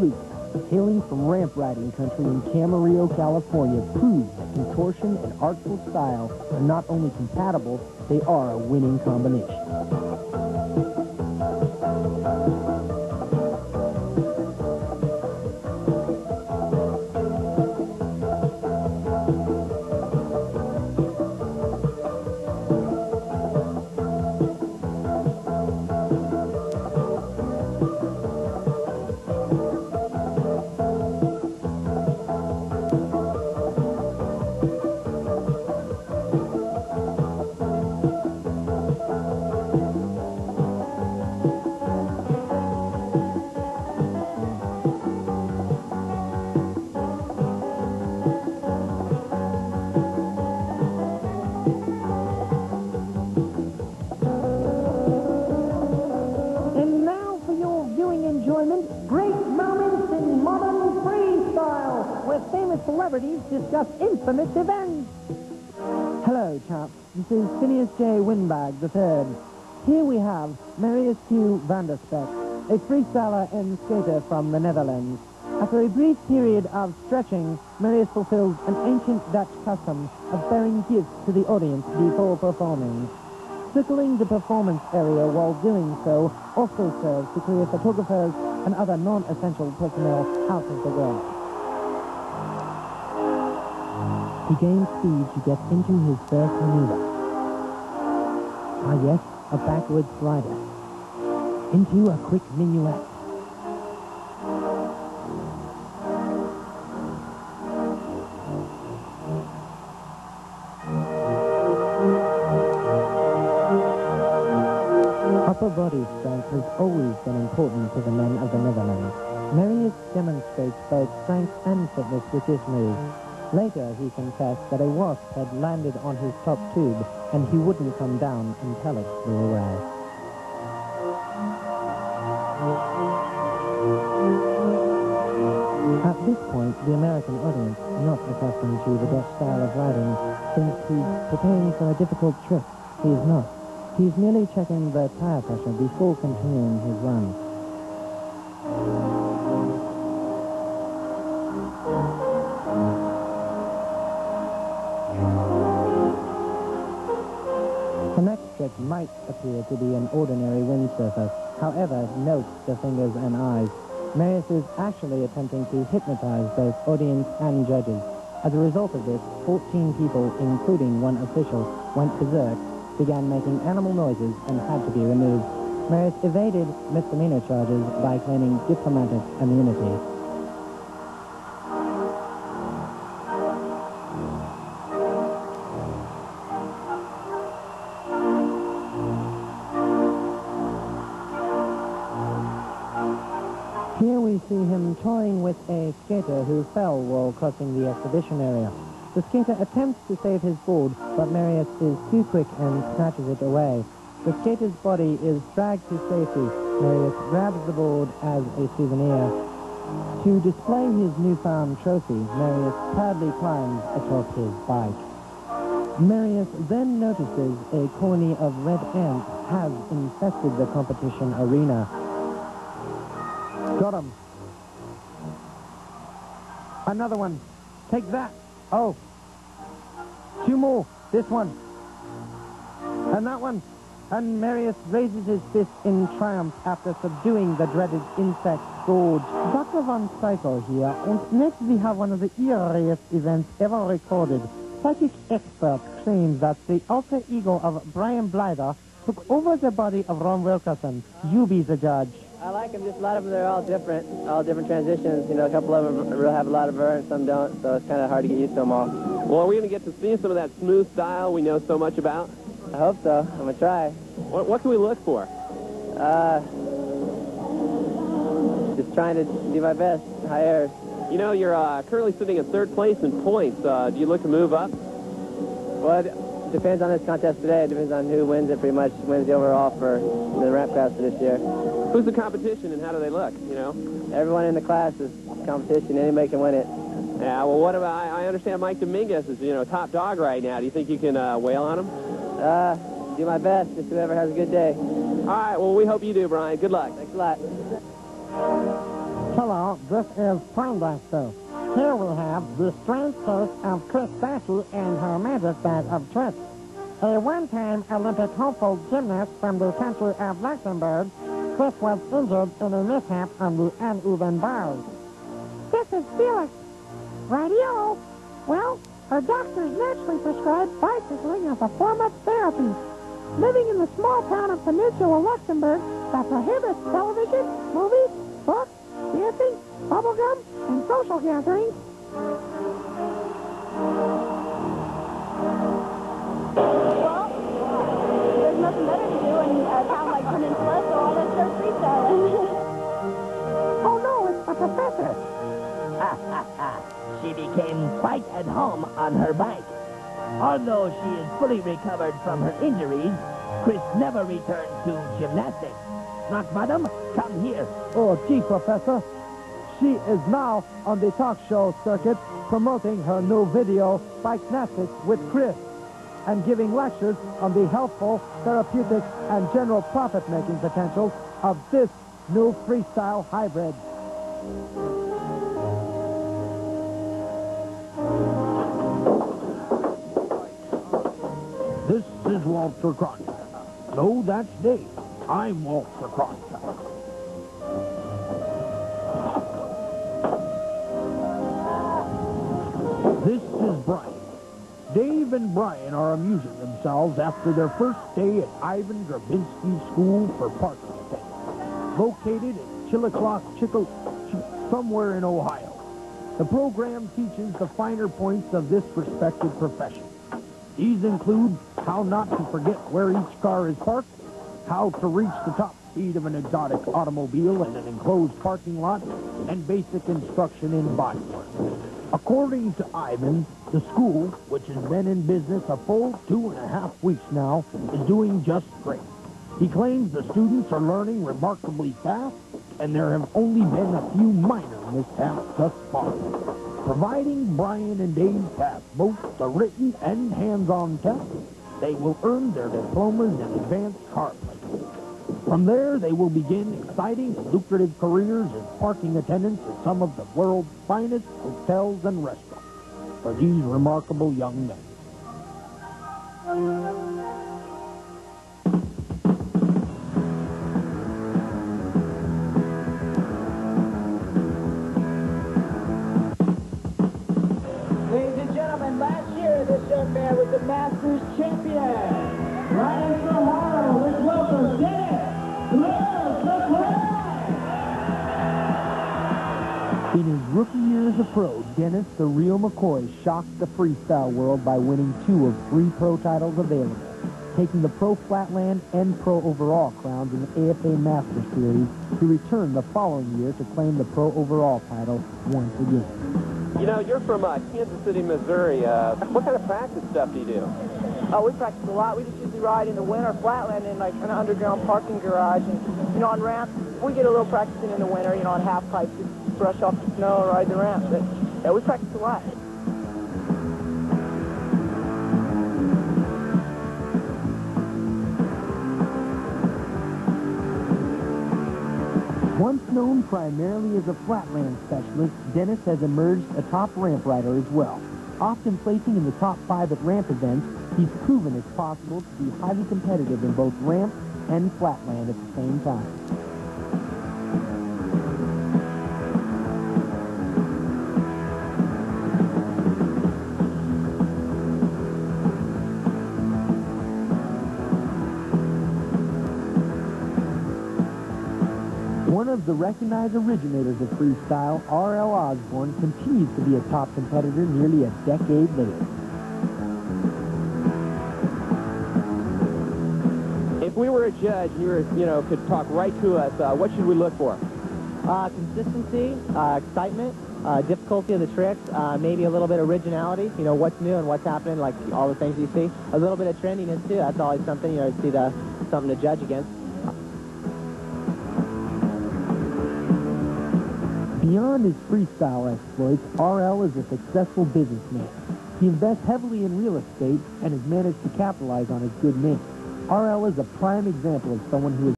Luke, hailing from ramp riding country in Camero, California, proves that contortion and artful style are not only compatible, they are a winning combination. Celebrities discuss infamous events. Hello, chaps. This is Phineas J. Winbag III. Here we have Marius Q. Vanderspek, a freestyler and skater from the Netherlands. After a brief period of stretching, Marius fulfills an ancient Dutch custom of bearing gifts to the audience before performing. Circling the performance area while doing so also serves to clear photographers and other non-essential personnel out of the way. He gains speed to get into his first maneuver. Ah yes, a backward slider. Into a quick minuet. Upper body strength has always been important to the men of the Netherlands. Marius demonstrates both strength and fitness with this move. Later, he confessed that a wasp had landed on his top tube, and he wouldn't come down until it flew away. At this point, the American audience, not accustomed to the Dutch style of riding, thinks he's preparing for a difficult trick. He is not. He's merely checking the tire pressure before continuing his run. The next trick might appear to be an ordinary windsurfer. However, note the fingers and eyes. Marius is actually attempting to hypnotize both audience and judges. As a result of this, 14 people, including one official, went berserk, began making animal noises, and had to be removed. Marius evaded misdemeanor charges by claiming diplomatic immunity. Here we see him toying with a skater who fell while crossing the exhibition area. The skater attempts to save his board, but Marius is too quick and snatches it away. The skater's body is dragged to safety. Marius grabs the board as a souvenir. To display his newfound trophy, Marius proudly climbs atop his bike. Marius then notices a colony of red ants has infested the competition arena. Got him. Another one. Take that. Oh. Two more. This one. And that one. And Marius raises his fist in triumph after subduing the dreaded insect scourge. Dr. Von Psycho here, and next we have one of the eeriest events ever recorded. Psychic experts claim that the alter ego of Brian Blyther took over the body of Ron Wilkerson. You be the judge. I like them. Just a lot of them, they're all different transitions. You know, a couple of them really have a lot of burn, some don't, so it's kind of hard to get used to them all. Well, are we going to get to see some of that smooth style we know so much about? I hope so. I'm going to try. What can we look for? Just trying to do my best. High airs. You know, you're currently sitting in third place in points. Do you look to move up? Well, it depends on this contest today. It depends on who wins it, pretty much. Wins the overall for the ramp class for this year. Who's the competition and how do they look, you know? Everyone in the class is competition. Anybody can win it. Yeah, well, what about, I understand Mike Dominguez is, you know, top dog right now. Do you think you can wail on him? Do my best. Just whoever has a good day. All right, well, we hope you do, Brian. Good luck. Thanks a lot. Hello, this is Poindexter. Here we have the strange case of Krys Dauchy and her magic bag of tricks. A one-time Olympic hopeful gymnast from the country of Luxembourg, Krys was injured in a mishap on the uneven bars. This is Felix. Radio. Well, her doctors naturally prescribed bicycling as a form of therapy. Living in the small town of Peninsula Luxembourg that prohibits television, movies, books, dancing, bubblegum, and social gatherings. Well, there's nothing better to do in a town like Peninsula, so I'll let her freestyle. Oh no, it's the professor. She became quite at home on her bike. Although she is fully recovered from her injuries, Krys never returned to gymnastics. Not madam, come here. Oh, gee, Professor. She is now on the talk show circuit promoting her new video, Bike-nastics with Krys, and giving lectures on the healthful, therapeutic, and general profit-making potentials of this new freestyle hybrid. This is Walter Cronkite. No, that's Dave. I'm Walter Cronkite. This is Brian. Dave and Brian are amusing themselves after their first day at Ivan Grabinski's School for Parking Attendants, located in Chillicothe, somewhere in Ohio. The program teaches the finer points of this respected profession. These include how not to forget where each car is parked, how to reach the top speed of an exotic automobile in an enclosed parking lot, and basic instruction in bodywork. According to Ivan, the school, which has been in business a full 2.5 weeks now, is doing just great. He claims the students are learning remarkably fast, and there have only been a few minor mishaps thus far. Providing Brian and Dave pass both the written and hands-on tests, they will earn their diplomas in advanced car placement. From there, they will begin exciting and lucrative careers as parking attendants at some of the world's finest hotels and restaurants for these remarkable young men. Ladies and gentlemen, last year this young man was the Masters champion. Riding from Ohio, let's welcome Dennis. In his rookie year as a pro, Dennis the Real McCoy shocked the freestyle world by winning 2 of 3 pro titles available, taking the Pro Flatland and Pro Overall crowns in the AFA Master Series to return the following year to claim the Pro Overall title once again. You know, you're from Kansas City, Missouri. What kind of practice stuff do you do? Oh, we practice a lot. We just usually ride in the winter flatland in like an underground parking garage, and on ramps. We get a little practicing in the winter, on halfpipe, just brush off the snow and ride the ramp. But yeah, we practice a lot. Once known primarily as a flatland specialist, Dennis has emerged a top ramp rider as well. Often placing in the top 5 at ramp events, he's proven it's possible to be highly competitive in both ramp and flatland at the same time. One of the recognized originators of freestyle, R.L. Osborne, continues to be a top competitor nearly a decade later. If we were a judge, could talk right to us, what should we look for? Consistency, excitement, difficulty of the tricks, maybe a little bit of originality, what's new and what's happening, like all the things you see. A little bit of trendiness, too. That's always something, to see something to judge against. Beyond his freestyle exploits, R.L. is a successful businessman. He invests heavily in real estate and has managed to capitalize on his good name. R.L. is a prime example of someone who is